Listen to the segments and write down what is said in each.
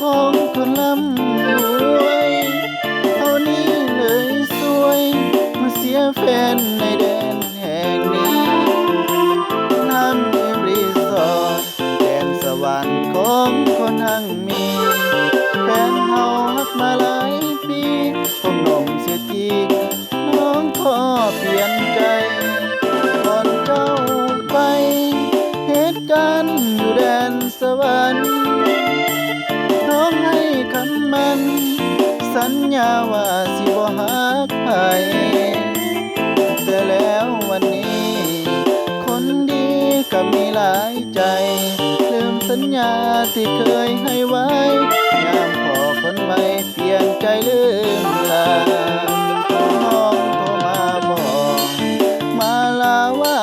ของคนร่ำรวยเอานี้เลยสวยมาเสียแฟนในแดนแห่งนี้น้ำเอมรีสอร์ทแดนสวรรค์ของคนหั่งมีแฟนเฮาฮักมาหลายปีผมหนุ่มเสียทีน้องขอเปลี่ยนใจก่อนเจ้าไปเหตุการณ์อยู่แดนสวรรค์น้องให้คำมันสัญญาว่าสิบ่ฮักไผแต่แล้ววันนี้คนดีก็มีหลายใจลืมสัญญาที่เคยให้ไว้ยามพอคนใหม่เปลี่ยนใจลืมลาน้องโทรมาบอกมาลาว่า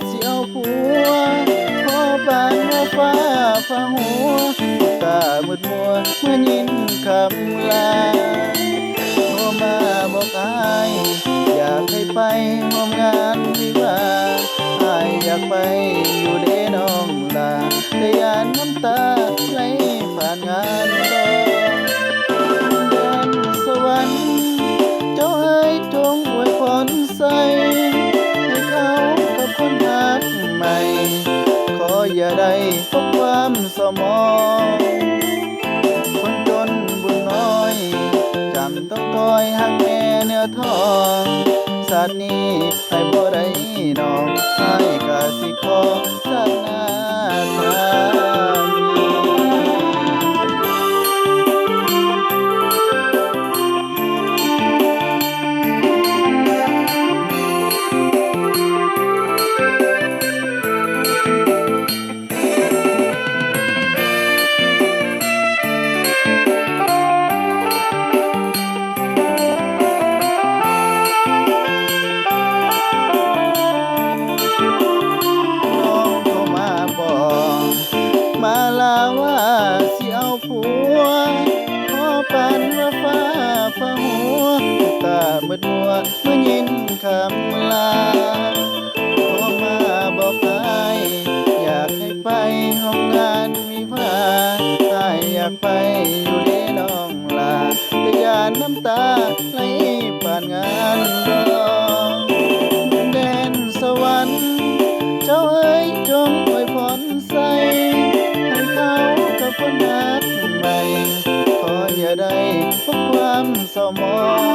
สิเอาผัวพอปานว่าฟ้าผ่าหัวตามืดมัวเมื่อยินคำลาโทรมาบอกอายอยากให้ไปร่วมงานวิวาห์อายอยากไปอยู่เด้น้องลาแต่ยานน้ำตาไหลผ่านงานดอกแดนสวรรค์เจ้าเอ๋ยจงอวยพรใส่ให้เขากับคนรักใหม่ขออย่าได้พบความเศร้าหมองคนจนบุญน้อยจำต้องคอยหักแม่เนื้อทองชาตินี้ให้บ่ได้น้องให้กะสิขอสักนาสามี น้องโทรมาบอกมาลาว่าสิเอาผัวขอปันว่าฟ้าผ่าหัวตามืดมัวเมื่อยินคำลาโทรมาบอกอายอยากให้ไปห้องงานวิวาห์อายอยากไปอยู่เด้น้องลาแต่ยานน้ำตาไหลผ่านงานดอกแดนสวรรค์ เจ้าเอ๋ยจงอวยพรใส่ให้เขากับคนรักใหม่ขออย่าได้พบความเศร้าหมอง